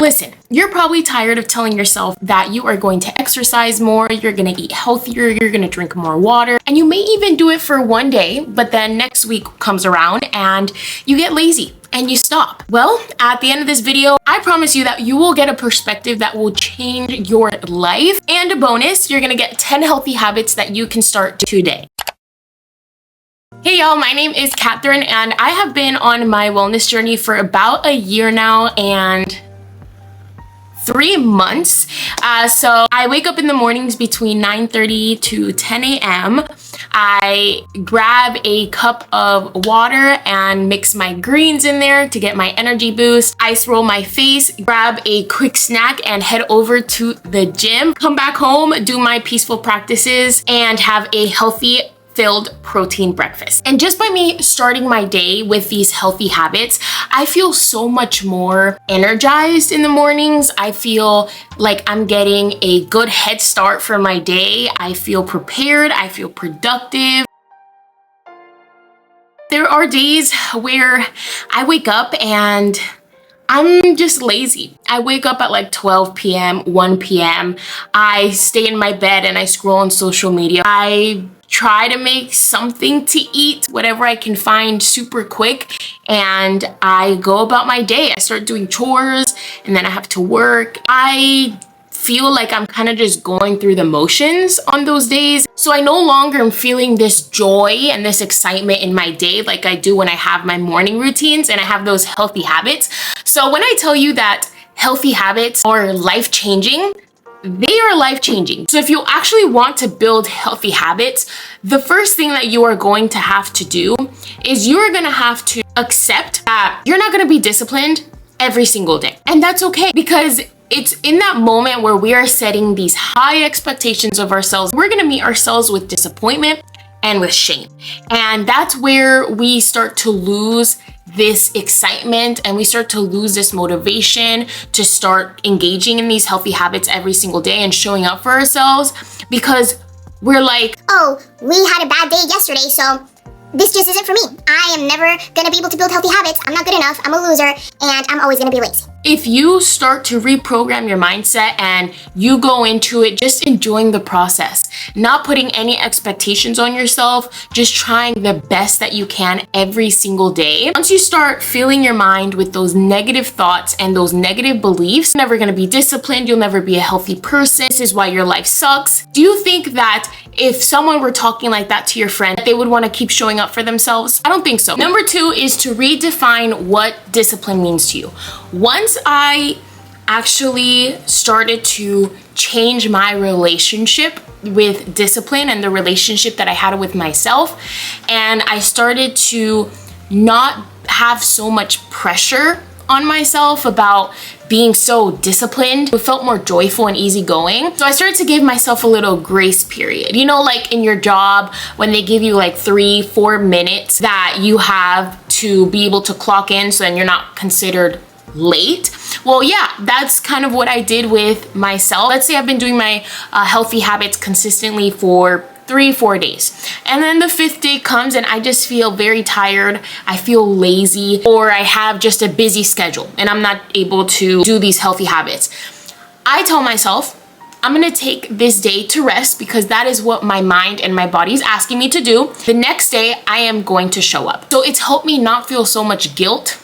Listen, you're probably tired of telling yourself that you are going to exercise more, you're gonna eat healthier, you're gonna drink more water, and you may even do it for one day, but then next week comes around and you get lazy and you stop. Well, at the end of this video, I promise you that you will get a perspective that will change your life. And a bonus, you're gonna get 10 healthy habits that you can start today. Hey y'all, my name is Catherine and I have been on my wellness journey for about a year now and 3 months. So I wake up in the mornings between 9:30 to 10 a.m. I grab a cup of water and mix my greens in there to get my energy boost. Ice roll my face, grab a quick snack and head over to the gym. Come back home, do my peaceful practices and have a healthy filled protein breakfast. And just by me starting my day with these healthy habits, I feel so much more energized in the mornings. I feel like I'm getting a good head start for my day. I feel prepared, I feel productive. There are days where I wake up and I'm just lazy. I wake up at like 12 p.m., 1 p.m. I stay in my bed and I scroll on social media. I try to make something to eat, whatever I can find super quick, and I go about my day. I start doing chores and then I have to work. I feel like I'm kind of just going through the motions on those days. So I no longer am feeling this joy and this excitement in my day like I do when I have my morning routines and I have those healthy habits. So when I tell you that healthy habits are life-changing, they are life-changing. So if you actually want to build healthy habits, the first thing that you are going to have to do is you're gonna have to accept that you're not gonna be disciplined every single day. And that's okay, because it's in that moment where we are setting these high expectations of ourselves, we're gonna meet ourselves with disappointment and with shame. And that's where we start to lose this excitement and we start to lose this motivation to start engaging in these healthy habits every single day and showing up for ourselves, because we're like, oh, we had a bad day yesterday, so this just isn't for me. I am never gonna be able to build healthy habits. I'm not good enough, I'm a loser, and I'm always gonna be lazy. If you start to reprogram your mindset and you go into it just enjoying the process, not putting any expectations on yourself, just trying the best that you can every single day. Once you start filling your mind with those negative thoughts and those negative beliefs, you're never gonna be disciplined, you'll never be a healthy person. This is why your life sucks. Do you think that if someone were talking like that to your friend, they would want to keep showing up for themselves? I don't think so. Number 2 is to redefine what discipline means to you. Once I actually started to change my relationship with discipline and the relationship that I had with myself, and I started to not have so much pressure on myself about being so disciplined, it felt more joyful and easygoing. So I started to give myself a little grace period. You know, like in your job, when they give you like 3-4 minutes that you have to be able to clock in so then you're not considered late. Well, yeah, that's kind of what I did with myself. Let's say I've been doing my healthy habits consistently for 3-4 days. And then the 5th day comes and I just feel very tired. I feel lazy, or I have just a busy schedule and I'm not able to do these healthy habits. I tell myself, I'm gonna take this day to rest because that is what my mind and my body is asking me to do. The next day, I am going to show up. So it's helped me not feel so much guilt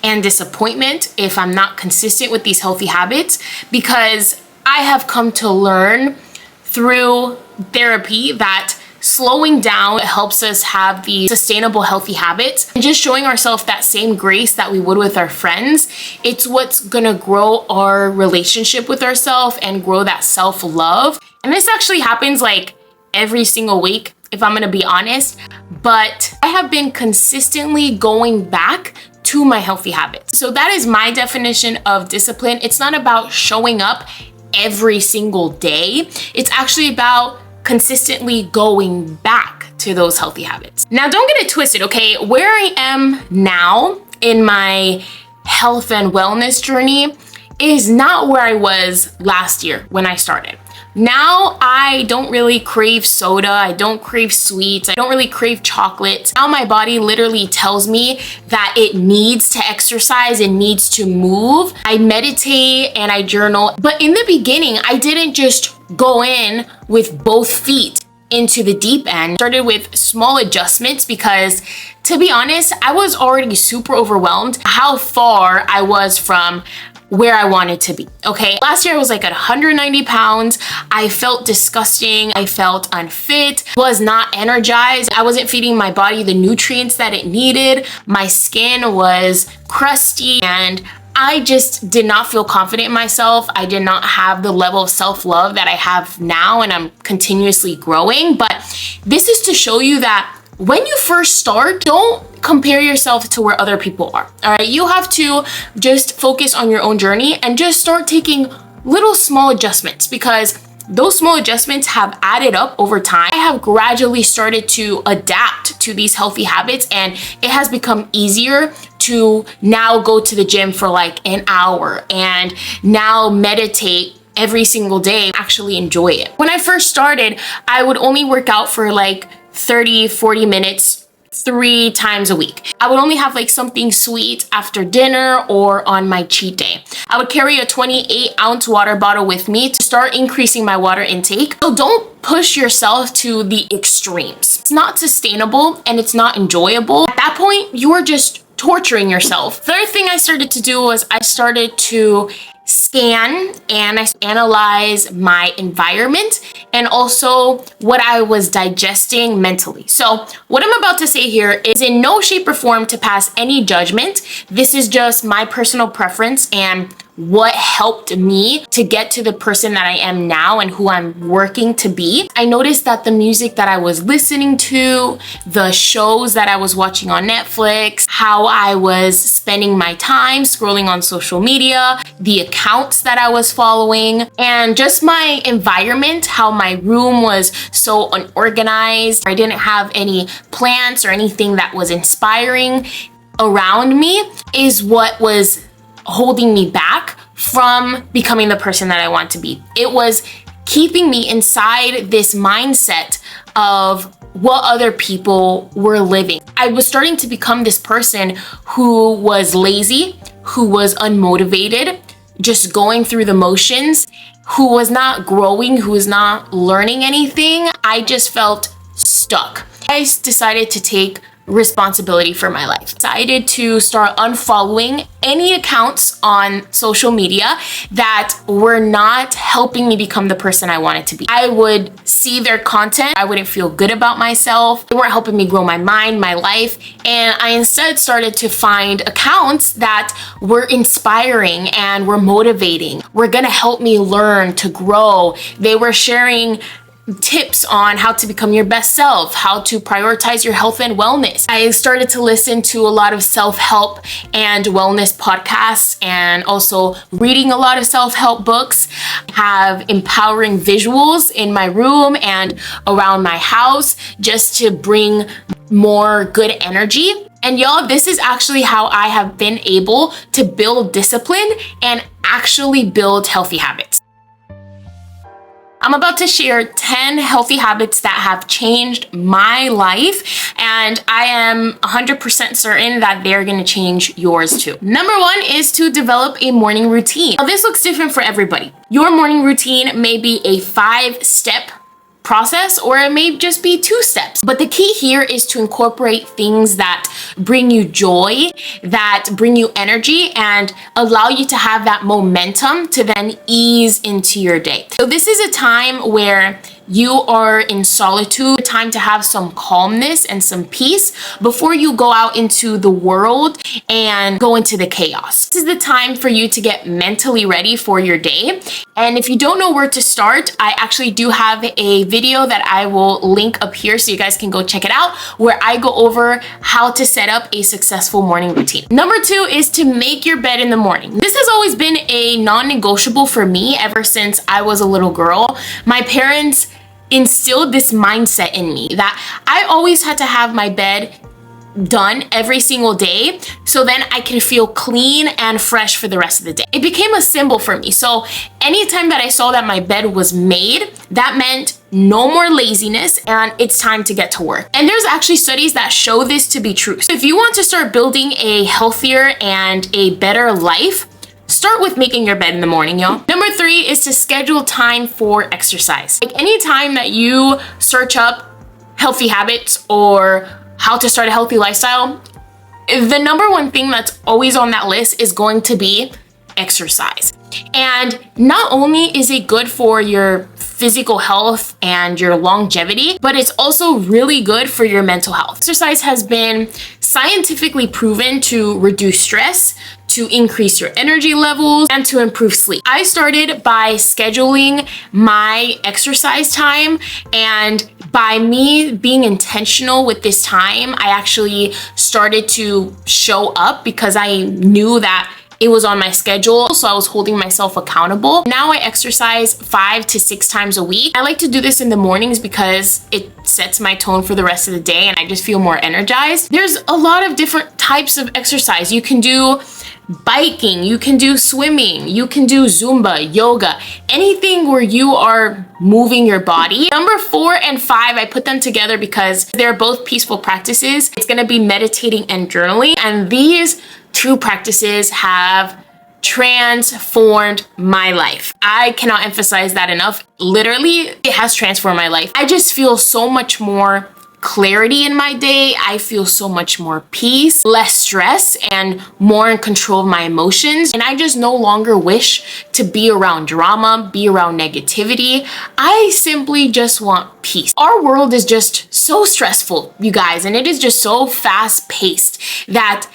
and disappointment if I'm not consistent with these healthy habits, because I have come to learn through therapy that slowing down helps us have these sustainable healthy habits, and just showing ourselves that same grace that we would with our friends. It's what's gonna grow our relationship with ourselves and grow that self-love. And this actually happens like every single week, if I'm gonna be honest, but I have been consistently going back to my healthy habits. So that is my definition of discipline. It's not about showing up every single day. It's actually about consistently going back to those healthy habits. Now, don't get it twisted, okay? Where I am now in my health and wellness journey is not where I was last year when I started. Now I don't really crave soda, I don't crave sweets, I don't really crave chocolate. Now my body literally tells me that it needs to exercise, it needs to move. I meditate and I journal. But in the beginning, I didn't just go in with both feet into the deep end. I started with small adjustments because, to be honest, I was already super overwhelmed how far I was from where I wanted to be, okay? Last year I was like at 190 pounds. I felt disgusting. I felt unfit, was not energized. I wasn't feeding my body the nutrients that it needed. My skin was crusty and I just did not feel confident in myself. I did not have the level of self-love that I have now, and I'm continuously growing. But this is to show you that when you first start, don't compare yourself to where other people are, all right? You have to just focus on your own journey and just start taking little small adjustments, because those small adjustments have added up over time. I have gradually started to adapt to these healthy habits, and it has become easier to now go to the gym for like an hour and now meditate every single day, actually enjoy it. When I first started, I would only work out for like 30, 40 minutes 3 times a week. I would only have like something sweet after dinner or on my cheat day. I would carry a 28-ounce water bottle with me to start increasing my water intake. So don't push yourself to the extremes. It's not sustainable and it's not enjoyable. At that point, you are just torturing yourself. Third thing I started to do was I started to scan and I analyze my environment and also what I was digesting mentally. So what I'm about to say here is in no shape or form to pass any judgment. This is just my personal preference and what helped me to get to the person that I am now and who I'm working to be. I noticed that the music that I was listening to, the shows that I was watching on Netflix, how I was spending my time scrolling on social media, the accounts that I was following, and just my environment, how my room was so unorganized. I didn't have any plants or anything that was inspiring around me is what was holding me back from becoming the person that I want to be. It was keeping me inside this mindset of what other people were living. I was starting to become this person who was lazy, who was unmotivated, just going through the motions, who was not growing, who was not learning anything. I just felt stuck. I decided to take responsibility for my life. Decided to start unfollowing any accounts on social media that were not helping me become the person I wanted to be. I would see their content, I wouldn't feel good about myself. They weren't helping me grow my mind, my life, and I instead started to find accounts that were inspiring and were motivating, were gonna help me learn to grow. They were sharing tips on how to become your best self, how to prioritize your health and wellness. I started to listen to a lot of self-help and wellness podcasts and also reading a lot of self-help books. I have empowering visuals in my room and around my house just to bring more good energy. And y'all, this is actually how I have been able to build discipline and actually build healthy habits. I'm about to share 10 healthy habits that have changed my life, and I am 100% certain that they're gonna change yours too. Number 1 is to develop a morning routine. Now, this looks different for everybody. Your morning routine may be a 5-step process, or it may just be 2 steps. But the key here is to incorporate things that bring you joy, that bring you energy, and allow you to have that momentum to then ease into your day. So this is a time where you are in solitude, a time to have some calmness and some peace before you go out into the world and go into the chaos. This is the time for you to get mentally ready for your day. And if you don't know where to start, I actually do have a video that I will link up here so you guys can go check it out, where I go over how to set up a successful morning routine. Number 2 is to make your bed in the morning. This has always been a non-negotiable for me ever since I was a little girl. My parents instilled this mindset in me that I always had to have my bed done every single day, so then I can feel clean and fresh for the rest of the day. It became a symbol for me. So anytime that I saw that my bed was made, that meant no more laziness and it's time to get to work. And there's actually studies that show this to be true. So if you want to start building a healthier and a better life, start with making your bed in the morning, y'all. Number 3 is to schedule time for exercise. Like anytime that you search up healthy habits or how to start a healthy lifestyle, the number one thing that's always on that list is going to be exercise. And not only is it good for your physical health and your longevity, but it's also really good for your mental health. Exercise has been scientifically proven to reduce stress, to increase your energy levels, and to improve sleep. I started by scheduling my exercise time, and by me being intentional with this time, I actually started to show up because I knew that it was on my schedule, so I was holding myself accountable. Now I exercise 5 to 6 times a week. I like to do this in the mornings because it sets my tone for the rest of the day and I just feel more energized. There's a lot of different types of exercise. You can do biking, you can do swimming, you can do Zumba, yoga, anything where you are moving your body. Number 4 and 5, I put them together because they're both peaceful practices. It's gonna be meditating and journaling, and these 2 practices have transformed my life. I cannot emphasize that enough. Literally, it has transformed my life. I just feel so much more clarity in my day. I feel so much more peace, less stress, and more in control of my emotions. And I just no longer wish to be around drama, be around negativity. I simply just want peace. Our world is just so stressful, you guys, and it is just so fast-paced that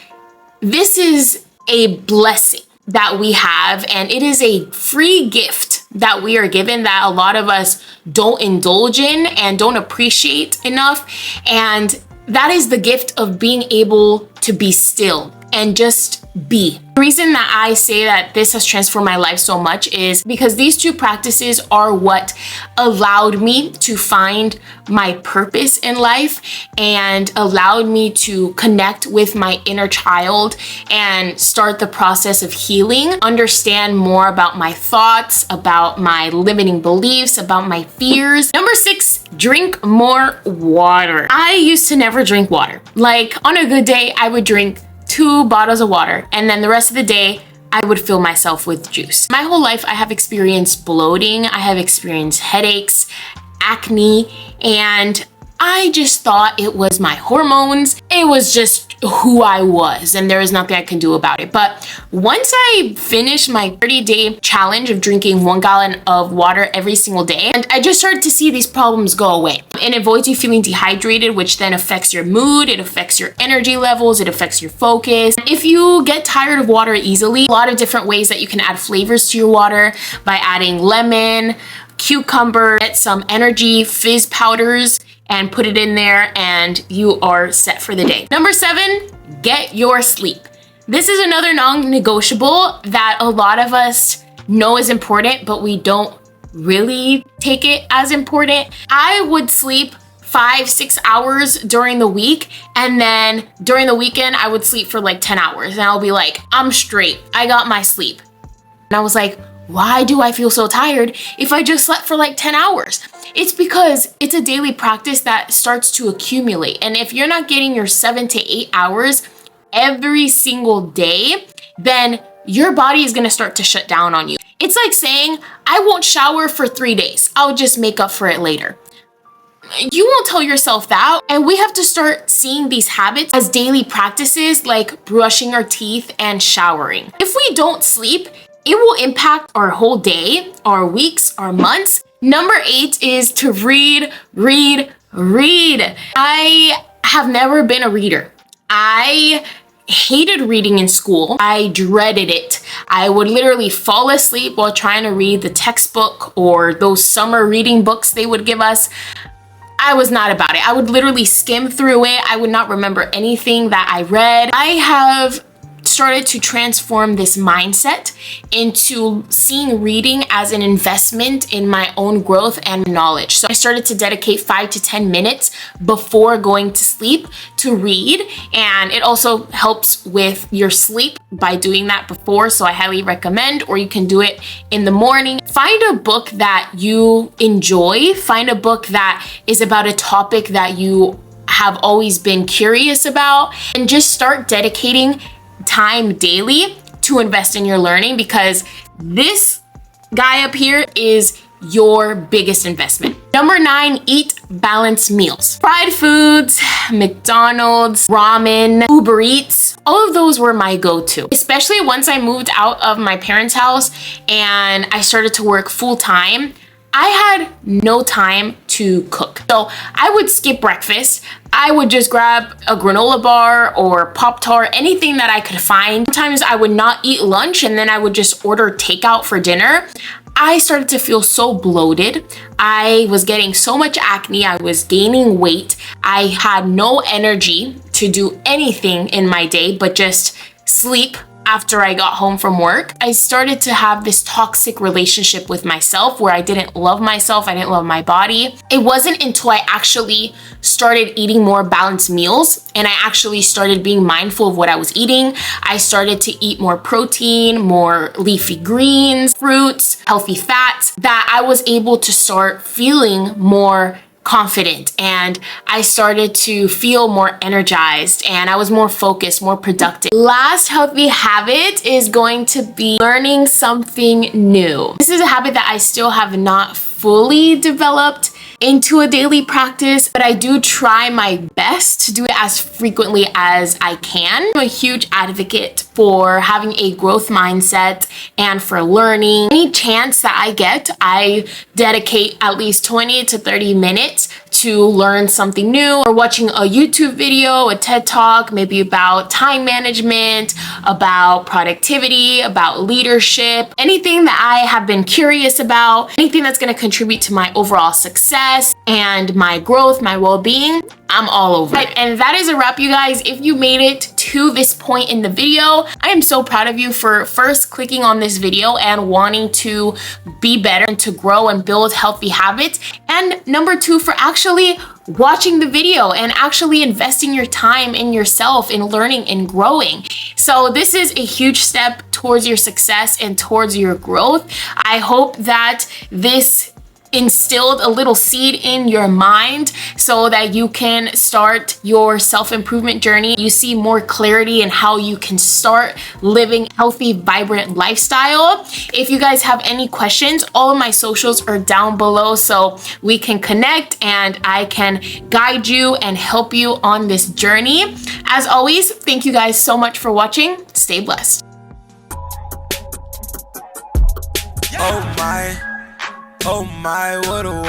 this is a blessing that we have, and it is a free gift that we are given that a lot of us don't indulge in and don't appreciate enough. And that is the gift of being able to be still and just be. The reason that I say that this has transformed my life so much is because these 2 practices are what allowed me to find my purpose in life and allowed me to connect with my inner child and start the process of healing, understand more about my thoughts, about my limiting beliefs, about my fears. Number 6, drink more water. I used to never drink water. Like on a good day, I would drink 2 bottles of water, and then the rest of the day I would fill myself with juice. My whole life I have experienced bloating, I have experienced headaches, acne, and I just thought it was my hormones. It was just who I was, and there is nothing I can do about it. But once I finished my 30-day challenge of drinking 1 gallon of water every single day, and I just started to see these problems go away. And it avoids you feeling dehydrated, which then affects your mood, it affects your energy levels, it affects your focus. If you get tired of water easily, a lot of different ways that you can add flavors to your water by adding lemon, cucumber, get some energy fizz powders, and put it in there, and you are set for the day. Number 7, get your sleep. This is another non-negotiable that a lot of us know is important, but we don't really take it as important. I would sleep 5-6 hours during the week, and then during the weekend I would sleep for like 10 hours, and I'll be like, I'm straight, I got my sleep. And I was like, why do I feel so tired if I just slept for like 10 hours? It's because it's a daily practice that starts to accumulate. And if you're not getting your 7 to 8 hours every single day, then your body is gonna start to shut down on you. It's like saying, I won't shower for 3 days. I'll just make up for it later. You won't tell yourself that. And we have to start seeing these habits as daily practices like brushing our teeth and showering. If we don't sleep, it will impact our whole day, our weeks, our months. Number 8 is to read. I have never been a reader. I hated reading in school. I dreaded it. I would literally fall asleep while trying to read the textbook or those summer reading books they would give us. I was not about it. I would literally skim through it. I would not remember anything that I read. I have started to transform this mindset into seeing reading as an investment in my own growth and knowledge. So I started to dedicate 5 to 10 minutes before going to sleep to read, and it also helps with your sleep by doing that before, so I highly recommend, or you can do it in the morning. Find a book that you enjoy, find a book that is about a topic that you have always been curious about, and just start dedicating time daily to invest in your learning, because this guy up here is your biggest investment. Number 9, eat balanced meals. Fried foods, McDonald's, ramen, Uber Eats, all of those were my go-to. Especially once I moved out of my parents' house and I started to work full-time, I had no time to cook. So I would skip breakfast. I would just grab a granola bar or Pop-Tart, anything that I could find. Sometimes I would not eat lunch and then I would just order takeout for dinner. I started to feel so bloated. I was getting so much acne. I was gaining weight. I had no energy to do anything in my day but just sleep after I got home from work. I started to have this toxic relationship with myself where I didn't love myself, I didn't love my body. It wasn't until I actually started eating more balanced meals and I actually started being mindful of what I was eating. I started to eat more protein, more leafy greens, fruits, healthy fats, that I was able to start feeling more confident, and I started to feel more energized, and I was more focused, more productive. Last healthy habit is going to be learning something new. This is a habit that I still have not fully developed into a daily practice, but I do try my best to do it as frequently as I can. I'm a huge advocate for having a growth mindset and for learning. Any chance that I get, I dedicate at least 20 to 30 minutes to learn something new, or watching a YouTube video, a TED Talk, maybe about time management, about productivity, about leadership, anything that I have been curious about, anything that's going to contribute to my overall success and my growth, my well-being, I'm all over it. And that is a wrap, you guys. If you made it to this point in the video, I am so proud of you for first clicking on this video and wanting to be better and to grow and build healthy habits. And number 2, for actually watching the video and actually investing your time in yourself, in learning and growing. So this is a huge step towards your success and towards your growth. I hope that this instilled a little seed in your mind so that you can start your self-improvement journey. You see more clarity in how you can start living healthy, vibrant lifestyle. If you guys have any questions, all of my socials are down below so we can connect and I can guide you and help you on this journey. As always, thank you guys so much for watching. Stay blessed. Oh my, what a one.